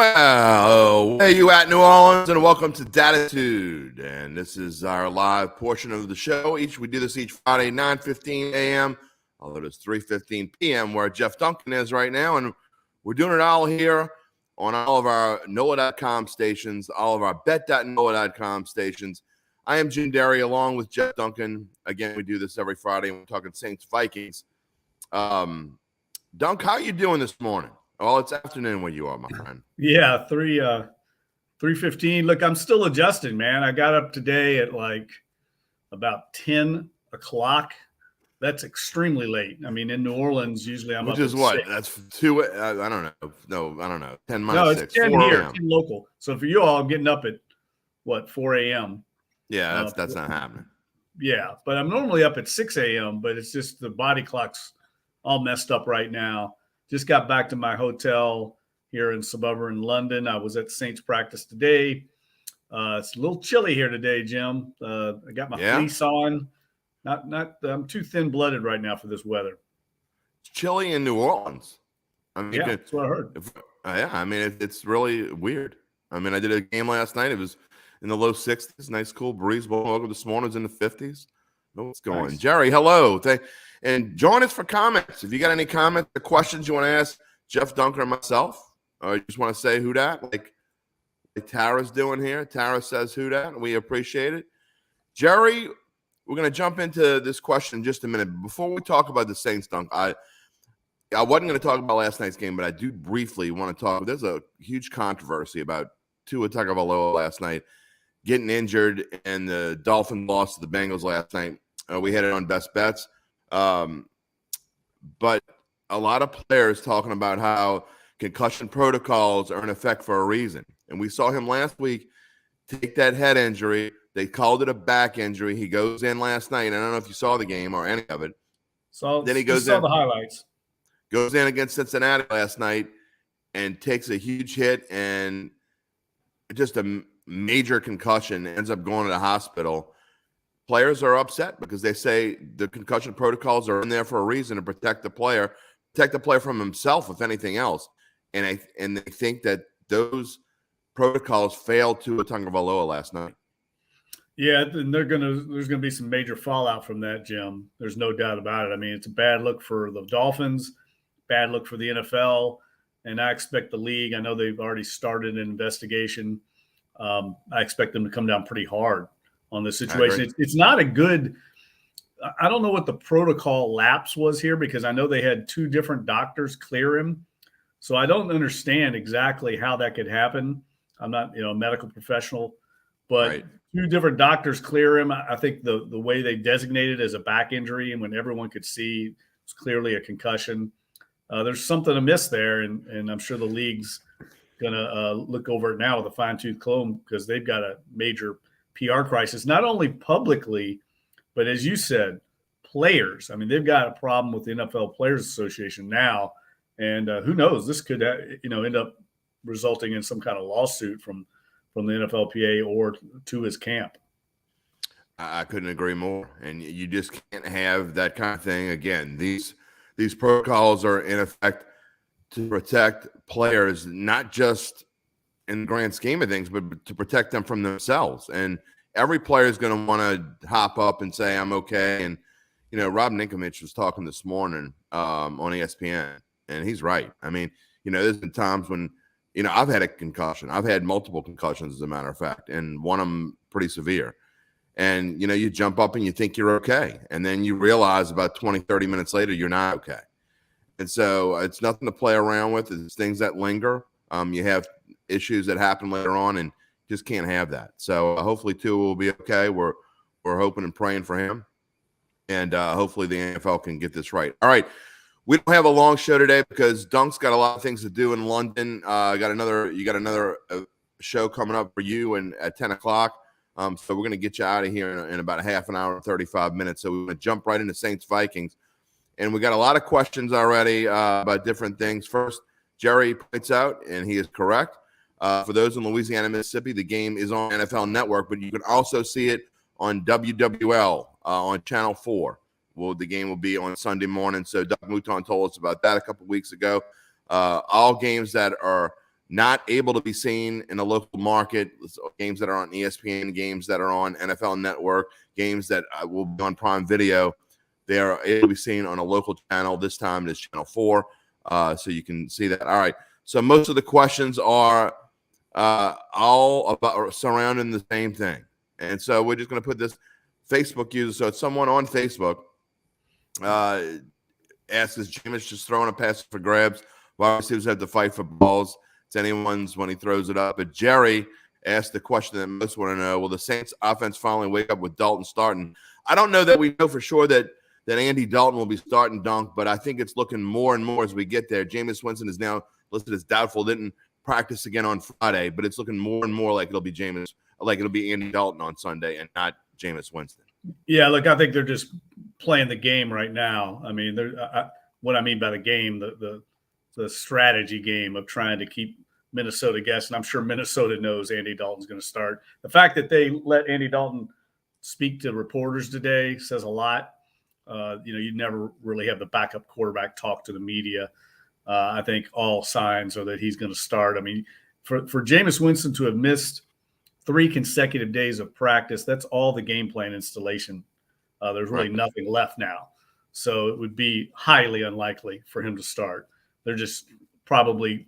Well, where you at, New Orleans? And welcome to Dattitude. And this is our live portion of the show. We do this each Friday, 9:15 a.m., although it's 3:15 p.m. where Jeff Duncan is right now. And we're doing it all here on all of our NOLA.com stations, all of our bet.NOLA.com stations. I am Jim Derry along with Jeff Duncan. Again, we do this every Friday, and we're talking Saints Vikings. Dunk, how you doing this morning? Well, it's afternoon where you are, my friend. Yeah, 3:15. Look, I'm still adjusting, man. I got up today at like about 10 o'clock. That's extremely late. I mean, in New Orleans, usually I'm Which up is at what? 6. That's 2. I don't know. No, I don't know. 10 minus no, 6. it's 10 4 here, a.m. 10 local. So for you all, I'm getting up at, 4 a.m.? Yeah, that's not happening. Yeah, but I'm normally up at 6 a.m., but it's just the body clock's all messed up right now. Just got back to my hotel here in suburban London. I was at Saints practice today. It's a little chilly here today, Jim. I got my fleece on. I'm too thin-blooded right now for this weather. It's chilly in New Orleans. I mean, that's what I heard. It's really weird. I mean, I did a game last night. It was in the low 60s. Nice, cool breeze. Welcome this morning. It's in the 50s. Know what's going on. Jerry, hello. And join us for comments. If you got any comments or questions you want to ask Jeff Duncan or myself, or you just want to say who that, like Tara's doing here. Tara says who that, and we appreciate it. Jerry, we're going to jump into this question in just a minute. Before we talk about the Saints, Dunk, I wasn't going to talk about last night's game, but I do briefly want to talk. There's a huge controversy about Tua Tagovailoa last night getting injured, and the Dolphins lost to the Bengals last night. We had it on Best Bets. But a lot of players talking about how concussion protocols are in effect for a reason. And we saw him last week take that head injury. They called it a back injury. He goes in last night. I don't know if you saw the game or any of it. So then he goes in. Saw the highlights. Goes in against Cincinnati last night and takes a huge hit and just a major concussion, ends up going to the hospital. Players are upset because they say the concussion protocols are in there for a reason to protect the player from himself, if anything else. And they think that those protocols failed to Tagovailoa last night. Yeah, and there's gonna be some major fallout from that, Jim. There's no doubt about it. I mean, it's a bad look for the Dolphins, bad look for the NFL, and I expect the league. I know they've already started an investigation. I expect them to come down pretty hard on this situation. It's not a good – I don't know what the protocol lapse was here because I know they had 2 different doctors clear him. So I don't understand exactly how that could happen. I'm not, a medical professional. But 2 different doctors clear him. I think the way they designated it as a back injury and when everyone could see it was clearly a concussion, there's something amiss there. And I'm sure the league's going to look over it now with a fine-tooth comb because they've got a major – PR crisis, not only publicly, but as you said, players. I mean, they've got a problem with the NFL Players Association now, and who knows? This could, end up resulting in some kind of lawsuit from the NFLPA or to his camp. I couldn't agree more, and you just can't have that kind of thing again. These protocols are in effect to protect players, not just in the grand scheme of things, but to protect them from themselves. And every player is going to want to hop up and say, I'm okay. And, Rob Ninkovich was talking this morning on ESPN, and he's right. I mean, there's been times when, I've had a concussion. I've had multiple concussions, as a matter of fact, and one of them pretty severe. And, you jump up and you think you're okay. And then you realize about 20, 30 minutes later, you're not okay. And so it's nothing to play around with. It's things that linger. You have issues that happen later on and just can't have that. So hopefully Tua will be okay. We're hoping and praying for him. And hopefully the NFL can get this right. All right. We don't have a long show today because Dunk's got a lot of things to do in London. You got another show coming up for you at 10 o'clock. So we're going to get you out of here in about a half an hour, 35 minutes. So we're going to jump right into Saints Vikings. And we got a lot of questions already about different things. First, Jerry points out, and he is correct. For those in Louisiana, Mississippi, the game is on NFL Network, but you can also see it on WWL on Channel 4. The game will be on Sunday morning. So Doug Mouton told us about that a couple weeks ago. All games that are not able to be seen in a local market, games that are on ESPN, games that are on NFL Network, games that will be on Prime Video. They are able to be seen on a local channel. This time it is Channel 4, so you can see that. All right, so most of the questions are all about surrounding the same thing. And so we're just going to put this Facebook user. So it's someone on Facebook asks, is Jameis just throwing a pass for grabs? Wide receivers have to fight for balls. It's anyone's when he throws it up. But Jerry asked the question that most want to know, will the Saints offense finally wake up with Dalton starting? I don't know that we know for sure that Andy Dalton will be starting, Dunk, but I think it's looking more and more as we get there. Jameis Winston is now listed as doubtful, didn't practice again on Friday, but it's looking more and more like it'll be Andy Dalton on Sunday and not Jameis Winston. Yeah, look, I think they're just playing the game right now. I mean, what I mean by the game, the strategy game of trying to keep Minnesota guessing. I'm sure Minnesota knows Andy Dalton's going to start. The fact that they let Andy Dalton speak to reporters today says a lot. You never really have the backup quarterback talk to the media. I think all signs are that he's going to start. I mean, for Jameis Winston to have missed 3 consecutive days of practice, that's all the game plan installation. There's really nothing left now. So it would be highly unlikely for him to start. They're just probably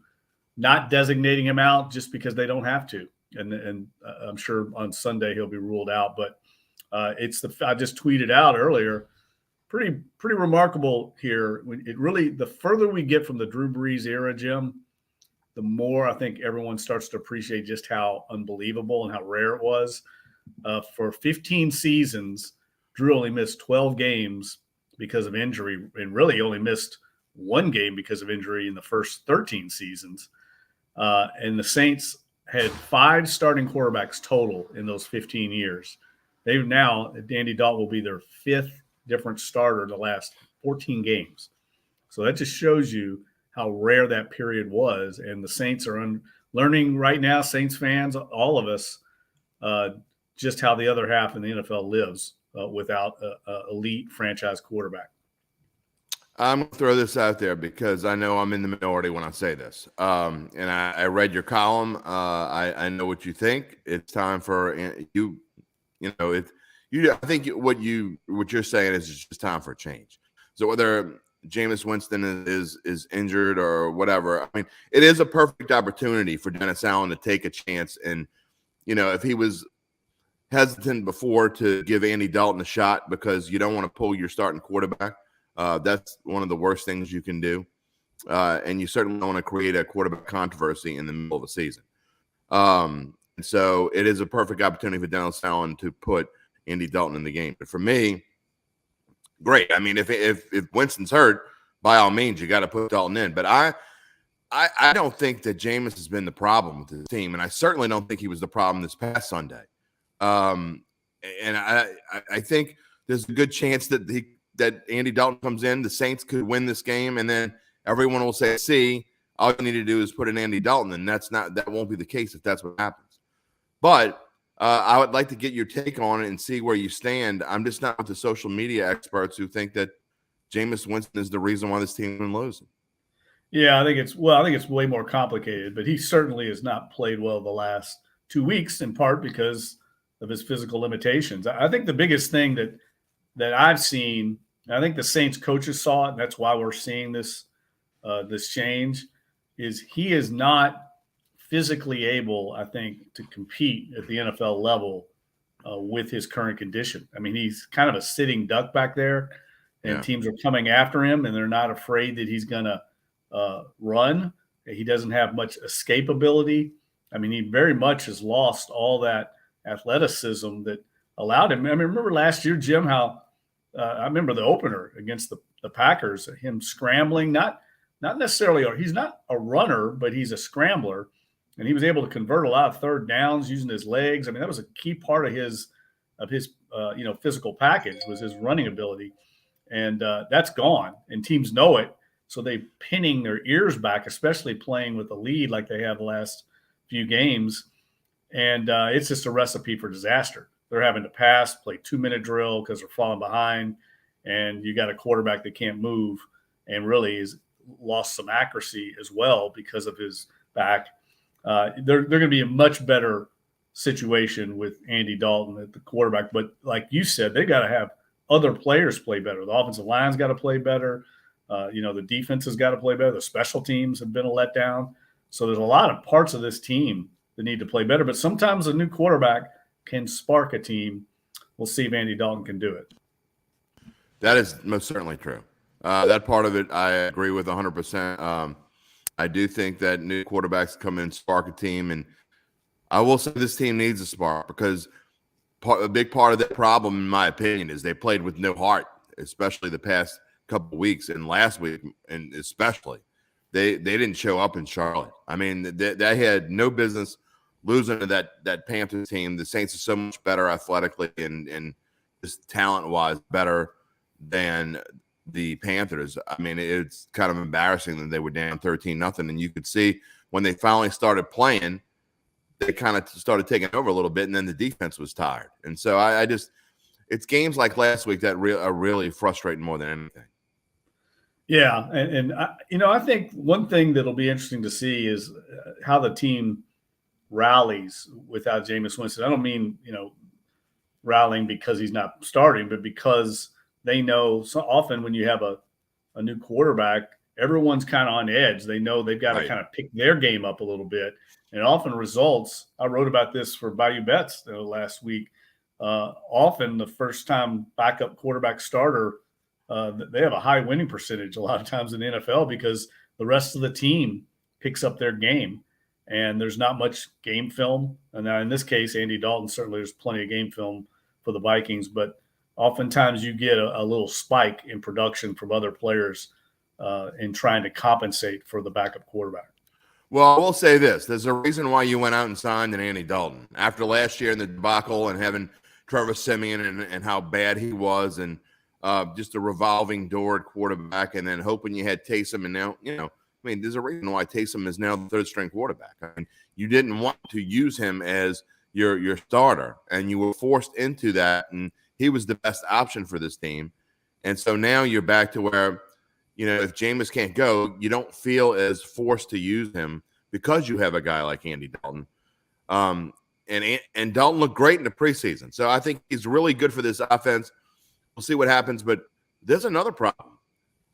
not designating him out just because they don't have to. And I'm sure on Sunday he'll be ruled out. But I just tweeted out earlier, pretty remarkable here. The further we get from the Drew Brees era, Jim, the more I think everyone starts to appreciate just how unbelievable and how rare it was. For 15 seasons, Drew only missed 12 games because of injury, and really only missed 1 game because of injury in the first 13 seasons. And the Saints had 5 starting quarterbacks total in those 15 years. They've now, Andy Dalton will be their 5th different starter the last 14 games. So that just shows you how rare that period was. And the Saints are learning right now, Saints fans, all of us, just how the other half in the NFL lives without an elite franchise quarterback. I'm going to throw this out there because I know I'm in the minority when I say this. And I read your column. I know what you think. It's time for you. I think what you're saying is it's just time for a change. So whether Jameis Winston is injured or whatever, I mean, it is a perfect opportunity for Dennis Allen to take a chance. And, if he was hesitant before to give Andy Dalton a shot because you don't want to pull your starting quarterback, that's one of the worst things you can do. And you certainly don't want to create a quarterback controversy in the middle of a season. And so it is a perfect opportunity for Dennis Allen to put Andy Dalton in the game. But for me, great. I mean, if Winston's hurt, by all means, you got to put Dalton in. But I don't think that Jameis has been the problem with the team, and I certainly don't think he was the problem this past Sunday. And I think there's a good chance that Andy Dalton comes in, the Saints could win this game, and then everyone will say, "See, all you need to do is put in Andy Dalton," and that won't be the case if that's what happens. But I would like to get your take on it and see where you stand. I'm just not with the social media experts who think that Jameis Winston is the reason why this team is losing. Yeah, I think it's way more complicated, but he certainly has not played well the last 2 weeks, in part because of his physical limitations. I think the biggest thing that I've seen, I think the Saints coaches saw it, and that's why we're seeing this change, is he is not physically able, I think, to compete at the NFL level with his current condition. I mean, he's kind of a sitting duck back there, and teams are coming after him, and they're not afraid that he's going to run. He doesn't have much escape ability. I mean, he very much has lost all that athleticism that allowed him. I mean, remember last year, Jim, how I remember the opener against the Packers, him scrambling, not necessarily, or he's not a runner, but he's a scrambler. And he was able to convert a lot of third downs using his legs. I mean, that was a key part of his physical package was his running ability. And that's gone, and teams know it. So they're pinning their ears back, especially playing with a lead like they have the last few games. And it's just a recipe for disaster. They're having to pass, play 2-minute drill because they're falling behind. And you got a quarterback that can't move and really has lost some accuracy as well because of his back. they're going to be a much better situation with Andy Dalton at the quarterback. But like you said, they got to have other players play better. The offensive line's got to play better. The defense has got to play better. The special teams have been a letdown. So there's a lot of parts of this team that need to play better. But sometimes a new quarterback can spark a team. We'll see if Andy Dalton can do it. That is most certainly true. That part of it I agree with 100%. I do think that new quarterbacks come in and spark a team. And I will say this team needs a spark because a big part of that problem, in my opinion, is they played with no heart, especially the past couple of weeks and last week, and especially they didn't show up in Charlotte. I mean, they had no business losing to that Panthers team. The Saints are so much better athletically and just talent-wise better than the Panthers. I mean, it's kind of embarrassing that they were down 13-0, and you could see when they finally started playing, they kind of started taking over a little bit, and then the defense was tired. And so I just – it's games like last week that are really frustrating more than anything. Yeah, and I think one thing that'll be interesting to see is how the team rallies without Jameis Winston. I don't mean, rallying because he's not starting, but because they know so often when you have a new quarterback, everyone's kind of on edge. They know they've got to kind of pick their game up a little bit. And it often results – I wrote about this for Bayou Bets last week. Often the first-time backup quarterback starter, they have a high winning percentage a lot of times in the NFL because the rest of the team picks up their game. And there's not much game film. And now in this case, Andy Dalton, certainly there's plenty of game film for the Vikings. But oftentimes you get a little spike in production from other players in trying to compensate for the backup quarterback. Well, I will say this. There's a reason why you went out and signed an Andy Dalton. After last year in the debacle and having Trevor Siemian and how bad he was and just a revolving door at quarterback and then hoping you had Taysom and now, there's a reason why Taysom is now the third-string quarterback. I mean, you didn't want to use him as your starter, and you were forced into that, and he was the best option for this team. And so now you're back to where – if Jameis can't go, you don't feel as forced to use him because you have a guy like Andy Dalton. And Dalton looked great in the preseason. So I think he's really good for this offense. We'll see what happens. But there's another problem.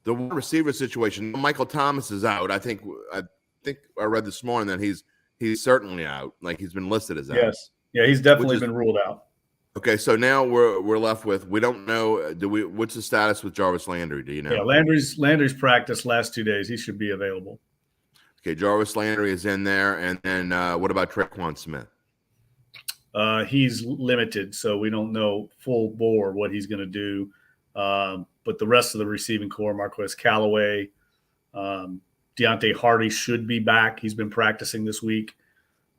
The wide receiver situation. Michael Thomas is out. I think I read this morning that he's certainly out. Like he's been listed as out. Yes. Yeah, he's definitely been ruled out. Okay, so now we're left with we don't know. What's the status with Jarvis Landry? Do you know? Yeah, Landry's practiced last 2 days. He should be available. Okay, Jarvis Landry is in there, and then what about Tre'Quan Smith? He's limited, so we don't know full bore what he's going to do. But the rest of the receiving core, Marquez Callaway, Deontay Hardy should be back. He's been practicing this week,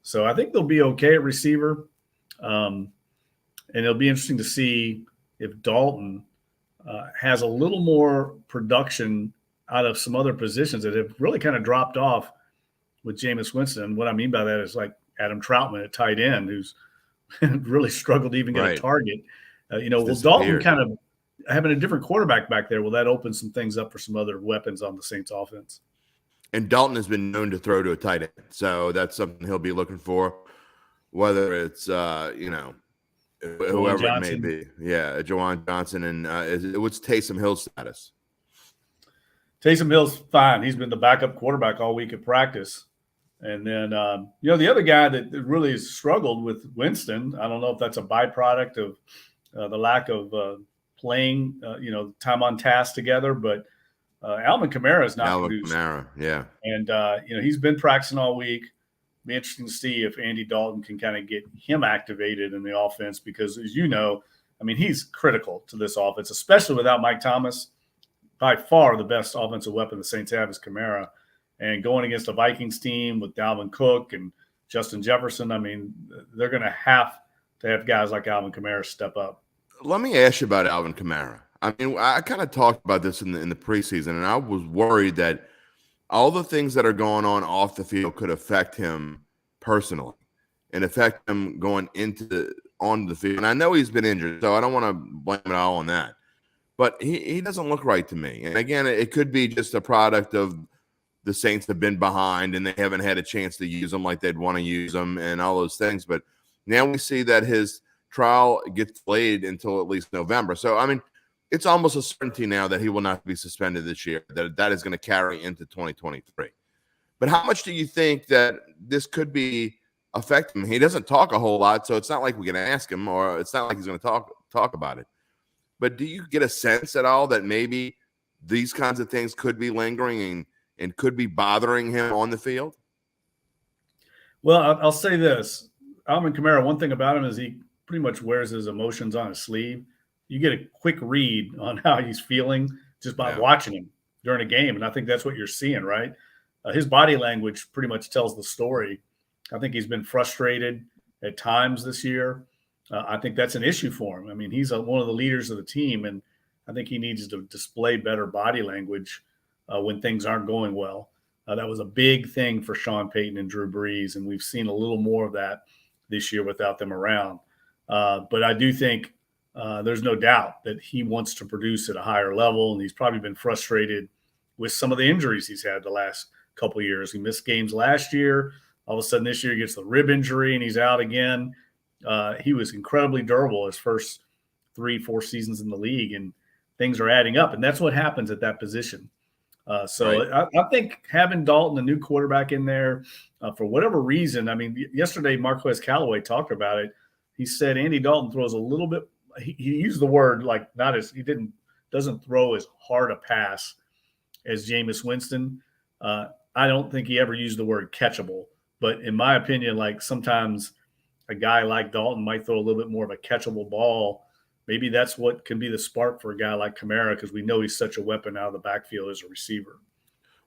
so I think they'll be okay at receiver. And it'll be interesting to see if Dalton has a little more production out of some other positions that have really kind of dropped off with Jameis Winston. And what I mean by that is like Adam Troutman at tight end, who's really struggled to even get a target. Will Dalton kind of having a different quarterback back there, will that open some things up for some other weapons on the Saints offense? And Dalton has been known to throw to a tight end. So that's something he'll be looking for, whether it's, whoever it may be. Yeah, Juwan Johnson. And what's Taysom Hill's status? Taysom Hill's fine. He's been the backup quarterback all week at practice. And then, the other guy that really has struggled with Winston, I don't know if that's a byproduct of the lack of playing, time on task together, but Alvin Kamara is not produced. Alvin Kamara, yeah. And, he's been practicing all week. Be interesting to see if Andy Dalton can kind of get him activated in the offense because, as you know, he's critical to this offense, especially without Mike Thomas. By far the best offensive weapon the Saints have is Kamara. And going against a Vikings team with Dalvin Cook and Justin Jefferson, they're going to have guys like Alvin Kamara step up. Let me ask you about Alvin Kamara. I kind of talked about this in the preseason, and I was worried that all the things that are going on off the field could affect him personally and affect him going on the field. And I know he's been injured, so I don't want to blame it all on that. But he doesn't look right to me. And again, it could be just a product of the Saints have been behind and they haven't had a chance to use him like they'd want to use him and all those things. But now we see that his trial gets delayed until at least November. So, I mean, it's almost a certainty now that he will not be suspended this year, that is going to carry into 2023. But how much do you think that this could be affecting him? He doesn't talk a whole lot, so it's not like we can ask him, or it's not like he's going to talk about it. But do you get a sense at all that maybe these kinds of things could be lingering and could be bothering him on the field? Well, I'll say this. Alvin Kamara, one thing about him is he pretty much wears his emotions on his sleeve. You get a quick read on how he's feeling just by watching him during a game. And I think that's what you're seeing, right? His body language pretty much tells the story. I think he's been frustrated at times this year. I think that's an issue for him. I mean, he's one of the leaders of the team, and I think he needs to display better body language when things aren't going well. That was a big thing for Sean Payton and Drew Brees, and we've seen a little more of that this year without them around. But I do think there's no doubt that he wants to produce at a higher level, and he's probably been frustrated with some of the injuries he's had the last couple of years. He missed games last year. All of a sudden this year he gets the rib injury and he's out again. He was incredibly durable his first 3-4 seasons in the league, and things are adding up. And that's what happens at that position. So right. I think having Dalton, the new quarterback in there, for whatever reason, I mean, yesterday Marquez Callaway talked about it. He said Andy Dalton throws a little bit. He used the word like doesn't throw as hard a pass as Jameis Winston. I don't think he ever used the word catchable, but in my opinion, like sometimes a guy like Dalton might throw a little bit more of a catchable ball. Maybe that's what can be the spark for a guy like Kamara, because we know he's such a weapon out of the backfield as a receiver.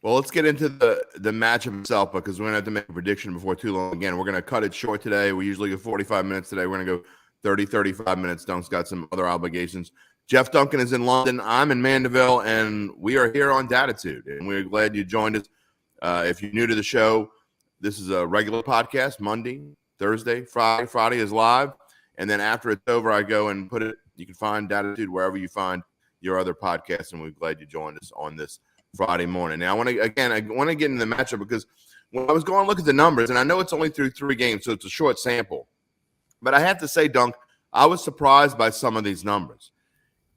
Well, let's get into the matchup itself, because we're going to have to make a prediction before too long. Again, we're going to cut it short today. We usually go 45 minutes today. We're going to go 30, 35 minutes. Dunk's got some other obligations. Jeff Duncan is in London. I'm in Mandeville, and we are here on Dattitude, and we're glad you joined us. If you're new to the show, this is a regular podcast, Monday, Thursday, Friday. Friday is live, and then after it's over, I go and put it. You can find Dattitude wherever you find your other podcasts, and we're glad you joined us on this Friday morning. Now, I want to get into the matchup, because when I was going to look at the numbers, and I know it's only through 3 games, so it's a short sample, but I have to say, Dunk, I was surprised by some of these numbers.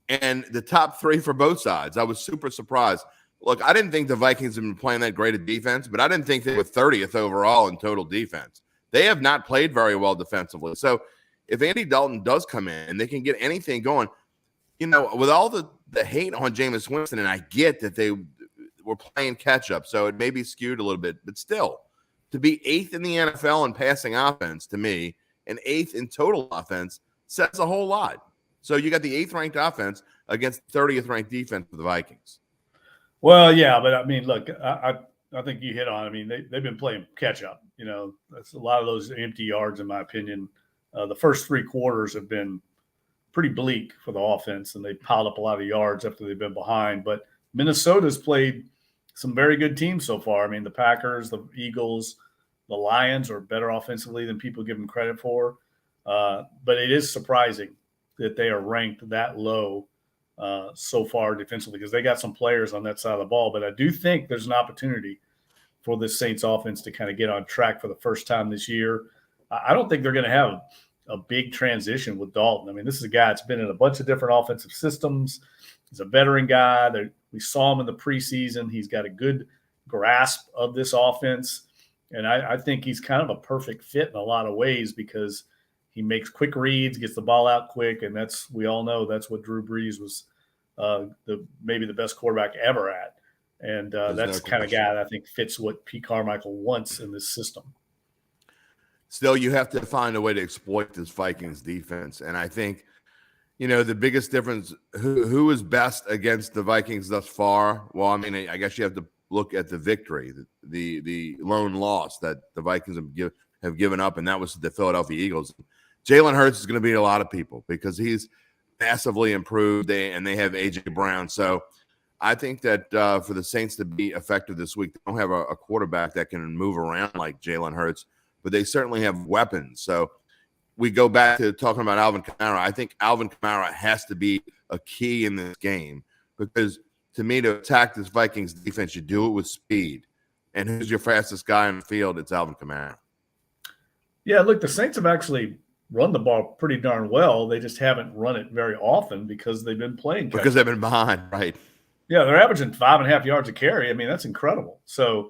And the top 3 for both sides, I was super surprised. Look, I didn't think the Vikings have been playing that great at defense, but I didn't think they were 30th overall in total defense. They have not played very well defensively. So if Andy Dalton does come in and they can get anything going, you know, with all the hate on Jameis Winston, and I get that they were playing catch-up, so it may be skewed a little bit, but still, to be 8th in the NFL in passing offense, to me, and 8th in total offense, says a whole lot. So you got the 8th-ranked offense against 30th-ranked defense for the Vikings. Well, yeah, but I mean, look, I think you hit on it. I mean, they've been playing catch-up. You know, that's a lot of those empty yards, in my opinion. The first 3 quarters have been pretty bleak for the offense, and they piled up a lot of yards after they've been behind. But Minnesota's played some very good teams so far. I mean, the Packers, the Eagles, the Lions are better offensively than people give them credit for. But it is surprising that they are ranked that low so far defensively, because they got some players on that side of the ball. But I do think there's an opportunity for this Saints offense to kind of get on track for the first time this year. I don't think they're going to have a big transition with Dalton. I mean, this is a guy that's been in a bunch of different offensive systems. He's a veteran guy. We saw him in the preseason. He's got a good grasp of this offense. And I think he's kind of a perfect fit in a lot of ways, because he makes quick reads, gets the ball out quick, and we all know that's what Drew Brees was maybe the best quarterback ever at. And that's the kind of guy that I think fits what Pete Carmichael wants in this system. Still, you have to find a way to exploit this Vikings defense. And I think, you know, the biggest difference, who is best against the Vikings thus far? Well, I mean, I guess you have to look at the victory, the lone loss that the Vikings have given up, and that was the Philadelphia Eagles. Jalen Hurts is going to beat a lot of people because he's massively improved, and they have A.J. Brown. So I think that for the Saints to be effective this week, they don't have a quarterback that can move around like Jalen Hurts, but they certainly have weapons. So we go back to talking about Alvin Kamara. I think Alvin Kamara has to be a key in this game, because to me, to attack this Vikings defense, you do it with speed. And who's your fastest guy in the field? It's Alvin Kamara. Yeah, look, the Saints have actually run the ball pretty darn well. They just haven't run it very often because they've been playing because they've been behind, right? Yeah, they're averaging 5.5 yards a carry. I mean, that's incredible. So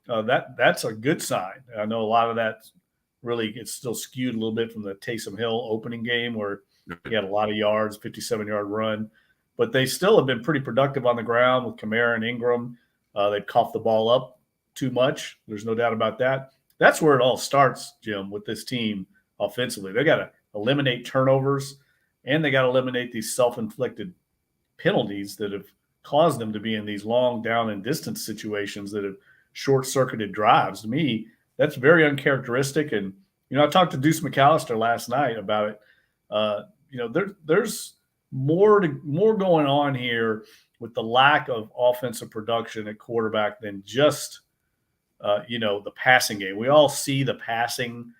that's a good sign. I know a lot of that really it's still skewed a little bit from the Taysom Hill opening game where he had a lot of yards, 57-yard run. But they still have been pretty productive on the ground with Kamara and Ingram. They've coughed the ball up too much. There's no doubt about that. That's where it all starts, Jim, with this team offensively. They got to eliminate turnovers, and they got to eliminate these self-inflicted penalties that have caused them to be in these long down and distance situations that have short-circuited drives. To me, that's very uncharacteristic. And, I talked to Deuce McAllister last night about it. There's more going on here with the lack of offensive production at quarterback than just, the passing game. We all see the passing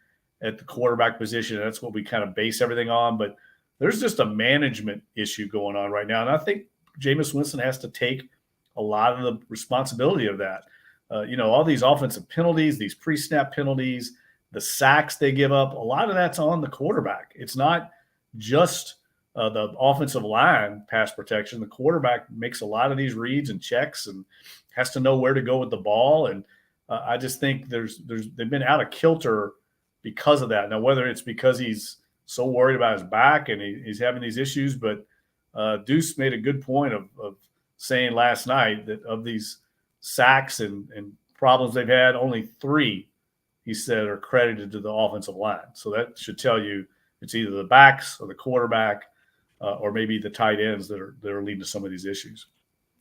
at the quarterback position, and that's what we kind of base everything on. But there's just a management issue going on right now. And I think Jameis Winston has to take a lot of the responsibility of that. All these offensive penalties, these pre-snap penalties, the sacks they give up, a lot of that's on the quarterback. It's not just the offensive line pass protection. The quarterback makes a lot of these reads and checks and has to know where to go with the ball. And I just think they've been out of kilter because of that. Now, whether it's because he's so worried about his back and he's having these issues, but Deuce made a good point of saying last night that of these sacks and problems they've had, only 3, he said, are credited to the offensive line. So that should tell you it's either the backs or the quarterback or maybe the tight ends that are leading to some of these issues.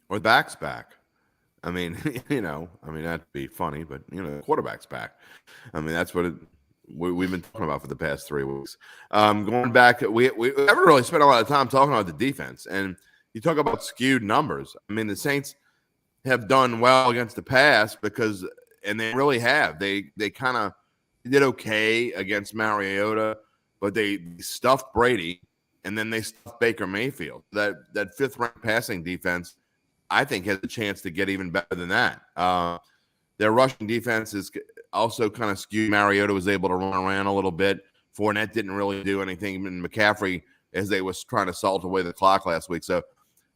Or the back's back. I mean, that'd be funny, but, the quarterback's back. I mean, that's what we've been talking about for the past 3 weeks. Going back, we haven't really spent a lot of time talking about the defense. And you talk about skewed numbers. I mean, the Saints have done well against the pass and they really have. They kind of did okay against Mariota, but they stuffed Brady, and then they stuffed Baker Mayfield. That fifth-ranked passing defense, I think, has a chance to get even better than that. Their rushing defense is also kind of skewed. Mariota was able to run around a little bit. Fournette didn't really do anything. And McCaffrey, as they was trying to salt away the clock last week. So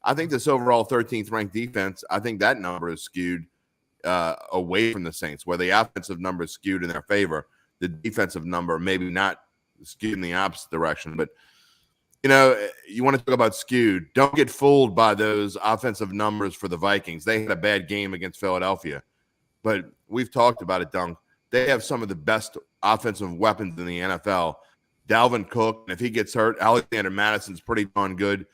I think this overall 13th ranked defense, I think that number is skewed away from the Saints, where the offensive number is skewed in their favor. The defensive number maybe not skewed in the opposite direction. But, you want to talk about skewed. Don't get fooled by those offensive numbers for the Vikings. They had a bad game against Philadelphia. But we've talked about it, Dunk. They have some of the best offensive weapons in the NFL. Dalvin Cook, and if he gets hurt, Alexander Madison's pretty darn good.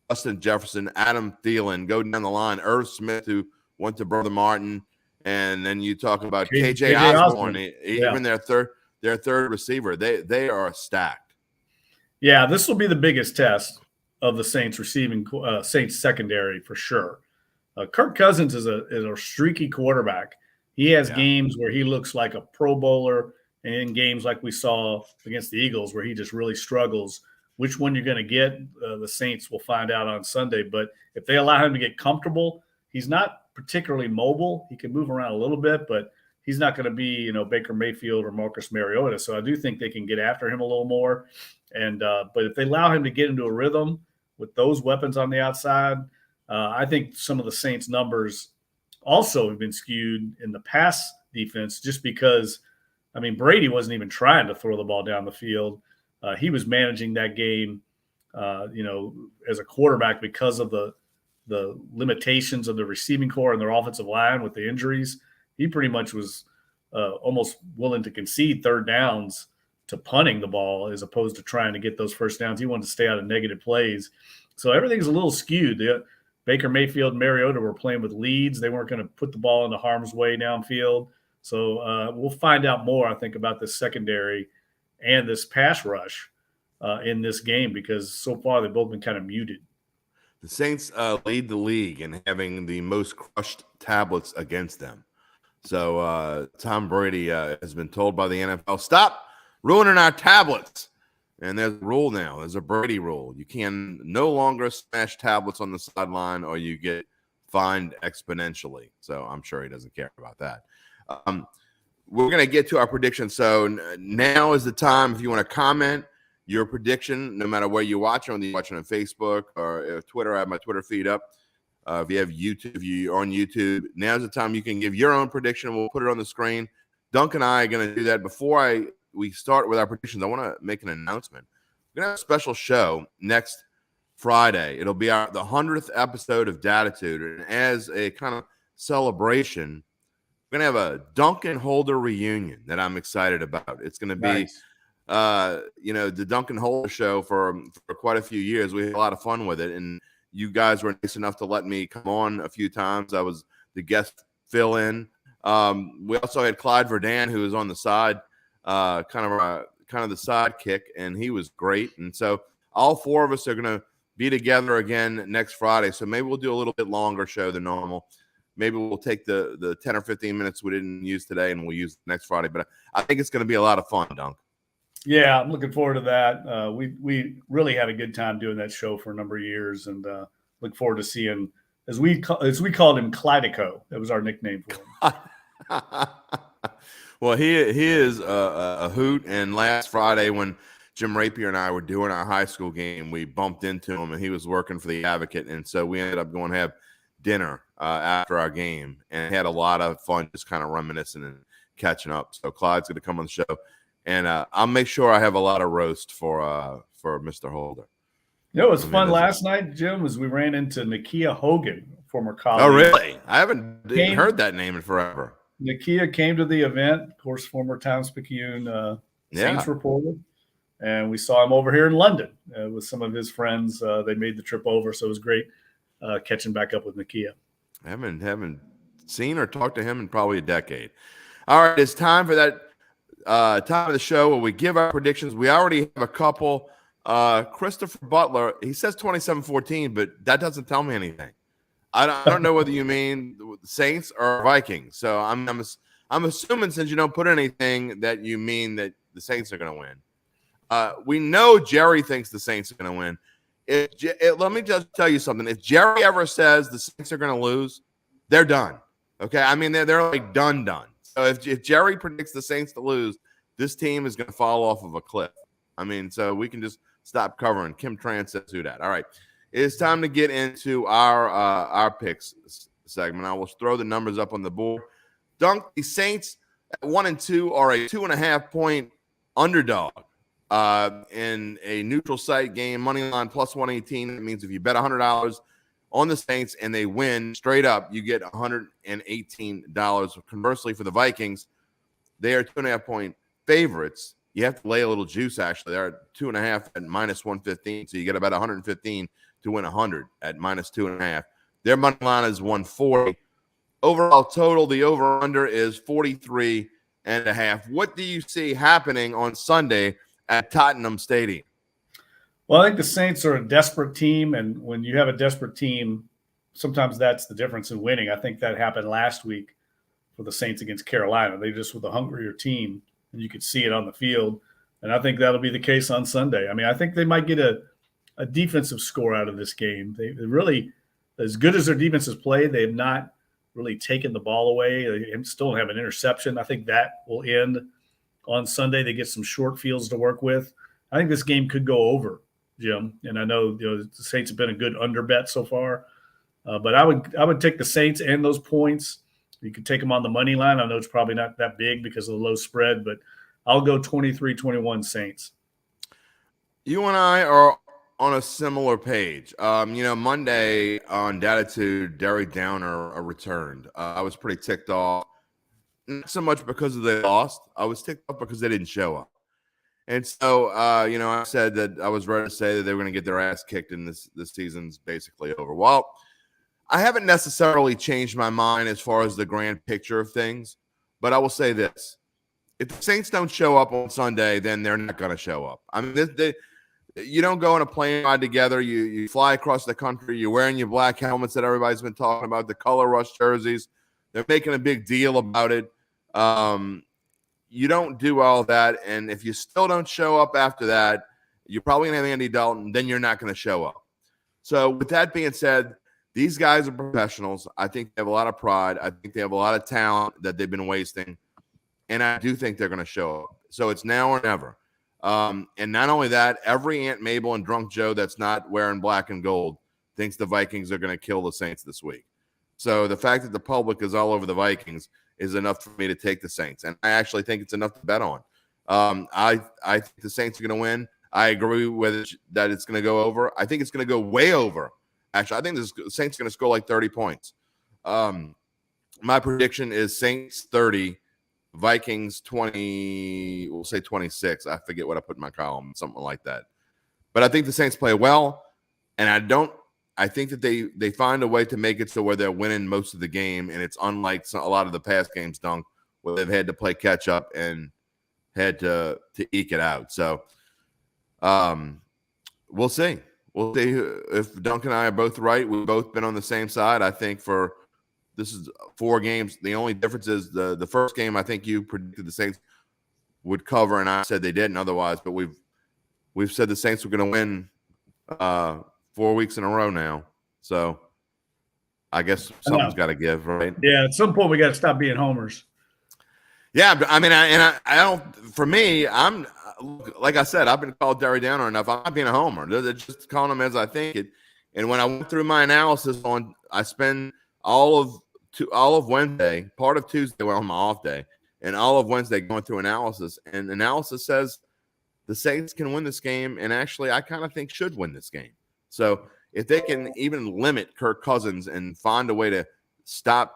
Justin Jefferson, Adam Thielen, go down the line. Irv Smith, who went to Brother Martin. And then you talk about KJ Osborne, even their third receiver. They are stacked. Yeah, this will be the biggest test of the Saints Saints secondary for sure. Kirk Cousins is a streaky quarterback. He has games where he looks like a Pro Bowler, and in games like we saw against the Eagles where he just really struggles. Which one you're going to get, the Saints will find out on Sunday. But if they allow him to get comfortable, he's not particularly mobile. He can move around a little bit, but he's not going to be, Baker Mayfield or Marcus Mariota. So I do think they can get after him a little more. And but if they allow him to get into a rhythm with those weapons on the outside, I think some of the Saints' numbers also have been skewed in the pass defense just because, Brady wasn't even trying to throw the ball down the field. He was managing that game, as a quarterback because of the limitations of the receiving core and their offensive line with the injuries. He pretty much was almost willing to concede third downs to punting the ball as opposed to trying to get those first downs. He wanted to stay out of negative plays. So everything's a little skewed. Baker Mayfield and Mariota were playing with leads. They weren't going to put the ball into harm's way downfield. So we'll find out more, I think, about this secondary and this pass rush in this game because so far they've both been kind of muted. The Saints lead the league in having the most crushed tablets against them. So Tom Brady has been told by the NFL, stop ruining our tablets. And there's a rule now. There's a Brady rule. You can no longer smash tablets on the sideline or you get fined exponentially. So I'm sure he doesn't care about that. We're going to get to our prediction. So now is the time if you want to comment your prediction, no matter where you're watching, whether you're watching on Facebook or Twitter. I have my Twitter feed up. If you have YouTube, if you're on YouTube, now's the time you can give your own prediction. We'll put it on the screen. Duncan and I are going to do that. Before we start with our predictions, I want to make an announcement. We're going to have a special show next Friday. It'll be the 100th episode of Dattitude. And as a kind of celebration, we're going to have a Duncan Holder reunion that I'm excited about. It's going to be, Nice. The Duncan Holder show for quite a few years. We had a lot of fun with it. And you guys were nice enough to let me come on a few times. I was the guest fill-in. We also had Clyde Verdun, who was on the side, kind of the sidekick, and he was great. And so all four of us are going to be together again next Friday. So maybe we'll do a little bit longer show than normal. Maybe we'll take the 10 or 15 minutes we didn't use today, and we'll use it next Friday. But I think it's going to be a lot of fun, Dunk. Yeah, I'm looking forward to that. We really had a good time doing that show for a number of years, and look forward to seeing, as we called him, Clydico. That was our nickname for him. Well, he is a hoot. And last Friday when Jim Rapier and I were doing our high school game, we bumped into him, and he was working for the Advocate, and so we ended up going to have dinner after our game, and had a lot of fun just kind of reminiscing and catching up. So Clyde's going to come on the show, and I'll make sure I have a lot of roast for Mr. Holder. You know, it was fun last night, Jim, as we ran into Nakia Hogan, former colleague. Oh, really? I haven't heard that name in forever. Nakia came to the event, of course, former Times-Picayune Saints reporter, and we saw him over here in London with some of his friends. They made the trip over, so it was great catching back up with Nakia. I haven't seen or talked to him in probably a decade. All right, it's time for that time of the show where we give our predictions. We already have a couple. Christopher Butler, he says 27-14, but that doesn't tell me anything. I don't know whether you mean the Saints or Vikings. So I'm assuming, since you don't put anything, that you mean that the Saints are going to win. We know Jerry thinks the Saints are going to win. Let me just tell you something. If Jerry ever says the Saints are going to lose, they're done. Okay? I mean, they're like done. So if Jerry predicts the Saints to lose, this team is going to fall off of a cliff. I mean, so we can just stop covering. Kim Tran says who that. All right. It's time to get into our picks segment. I will throw the numbers up on the board. Dunk, the Saints at 1-2 are a 2.5-point underdog in a neutral site game, money line plus 118. That means if you bet $100 on the Saints and they win straight up, you get $118. Conversely, for the Vikings, they are 2.5-point favorites. You have to lay a little juice, actually. They're at 2.5 at minus 115. So you get about 115 to win 100 at minus 2.5. Their money line is 140. Overall total, the over-under is 43.5. What do you see happening on Sunday at Tottenham Stadium? Well, I think the Saints are a desperate team, and when you have a desperate team, sometimes that's the difference in winning. I think that happened last week for the Saints against Carolina. They just were the hungrier team, and you could see it on the field. And I think that'll be the case on Sunday. I mean, I think they might get a defensive score out of this game. They really, as good as their defense has played, they have not really taken the ball away. They still don't have an interception. I think that will end on Sunday. They get some short fields to work with. I think this game could go over, Jim. And I know, the Saints have been a good under bet so far. But I would take the Saints and those points. You could take them on the money line. I know it's probably not that big because of the low spread, but I'll go 23-21 Saints. You and I are on a similar page. Monday on Dattitude, Derry Downer returned. I was pretty ticked off. Not so much because they lost. I was ticked off because they didn't show up. And so, I said that I was ready to say that they were going to get their ass kicked and this season's basically over. Well, I haven't necessarily changed my mind as far as the grand picture of things, but I will say this. If the Saints don't show up on Sunday, then they're not going to show up. I mean, you don't go on a plane ride together. You fly across the country. You're wearing your black helmets that everybody's been talking about, the color rush jerseys. They're making a big deal about it. You don't do all that, and if you still don't show up after that, you're probably going to have Andy Dalton, then you're not going to show up. So with that being said, these guys are professionals. I think they have a lot of pride. I think they have a lot of talent that they've been wasting. And I do think they're going to show up. So it's now or never. And not only that, every Aunt Mabel and Drunk Joe that's not wearing black and gold thinks the Vikings are going to kill the Saints this week. So the fact that the public is all over the Vikings is enough for me to take the Saints. And I actually think it's enough to bet on. I think the Saints are going to win. I agree with it, that it's going to go over. I think it's going to go way over. Actually, I think the Saints are going to score like 30 points. My prediction is Saints 30, Vikings 20, we'll say 26. I forget what I put in my column, something like that. But I think the Saints play well, and I think that they find a way to make it so where they're winning most of the game, and it's unlike a lot of the past games, Dunk, where they've had to play catch up and had to eke it out. So we'll see. We'll see if Dunk and I are both right. We've both been on the same side. I think this is 4 games. The only difference is the first game, I think you predicted the Saints would cover, and I said they didn't otherwise. But we've said the Saints were going to win 4 weeks in a row now. So I guess something's got to give, right? Yeah, at some point we got to stop being homers. Yeah, I mean, I don't. For me, like I said, I've been called Derry Downer enough. I'm not being a homer. They're just calling them as I think it. And when I went through my analysis I spend all of Wednesday, part of Tuesday on my off day, and all of Wednesday going through analysis. And analysis says the Saints can win this game, and actually, I kind of think should win this game. So if they can even limit Kirk Cousins and find a way to stop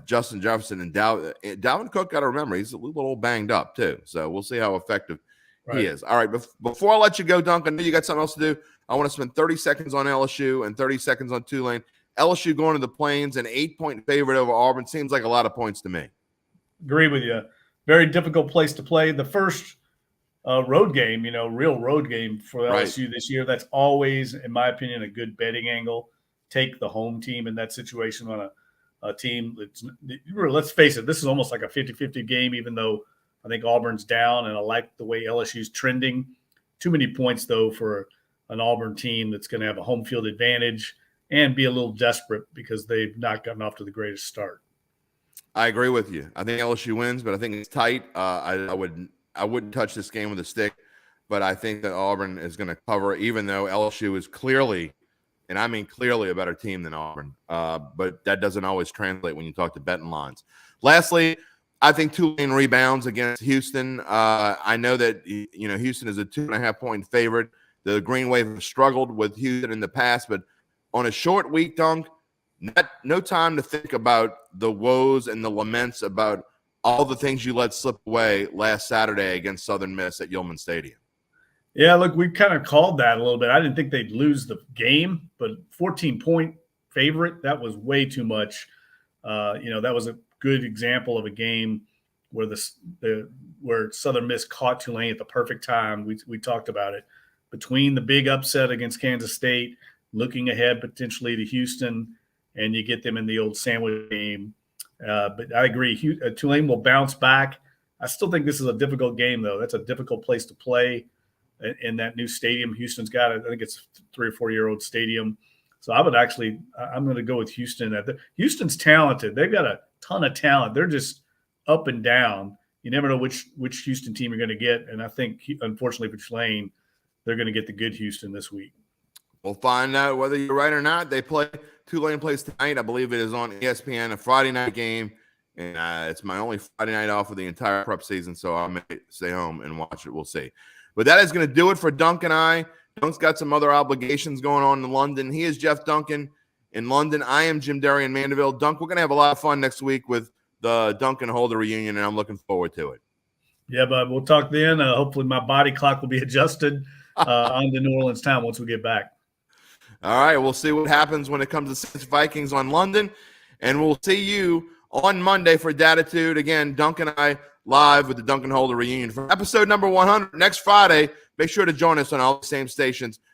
Justin Jefferson and Dalvin Cook, got to remember, he's a little banged up too. So we'll see how effective he is. All right, before I let you go, Duncan, I know you got something else to do. I want to spend 30 seconds on LSU and 30 seconds on Tulane. LSU going to the Plains, an 8-point favorite over Auburn. Seems like a lot of points to me. Agree with you. Very difficult place to play. The first road game, real road game for LSU this year. That's always, in my opinion, a good betting angle. Take the home team in that situation on a team. Let's face it, this is almost like a 50-50 game, even though I think Auburn's down, and I like the way LSU's trending. Too many points, though, for an Auburn team that's going to have a home field advantage and be a little desperate because they've not gotten off to the greatest start. I agree with you. I think LSU wins, but I think it's tight. I wouldn't touch this game with a stick, but I think that Auburn is going to cover, even though LSU is clearly, and I mean clearly, a better team than Auburn. But that doesn't always translate when you talk to betting lines. Lastly, I think Tulane rebounds against Houston. I know that Houston is a 2.5-point favorite. The Green Wave have struggled with Houston in the past, but on a short week, Dunk, no time to think about the woes and the laments about all the things you let slip away last Saturday against Southern Miss at Yulman Stadium. Yeah, look, we kind of called that a little bit. I didn't think they'd lose the game, but 14-point favorite, that was way too much. That was a good example of a game where where Southern Miss caught Tulane at the perfect time. We talked about it. Between the big upset against Kansas State, looking ahead potentially to Houston, and you get them in the old sandwich game. But I agree, Tulane will bounce back. I still think this is a difficult game, though. That's a difficult place to play in that new stadium. Houston's got, I think it's a 3 or 4-year-old stadium. So I'm going to go with Houston. Houston's talented. They've got a ton of talent. They're just up and down. You never know which Houston team you're going to get. And I think, unfortunately for Tulane, they're going to get the good Houston this week. We'll find out whether you're right or not. Tulane plays tonight. I believe it is on ESPN, a Friday night game. And it's my only Friday night off of the entire prep season, so I may stay home and watch it. We'll see. But that is going to do it for Dunk and I. Dunk's got some other obligations going on in London. He is Jeff Duncan in London. I am Jim Derry in Mandeville. Dunk, we're going to have a lot of fun next week with the Duncan Holder reunion, and I'm looking forward to it. Yeah, bud. We'll talk then. Hopefully my body clock will be adjusted on the New Orleans time once we get back. All right, we'll see what happens when it comes to Saints Vikings on London, and we'll see you on Monday for Dattitude. Again, Duncan and I live with the Duncan Holder reunion for episode number 100 next Friday. Make sure to join us on all the same stations.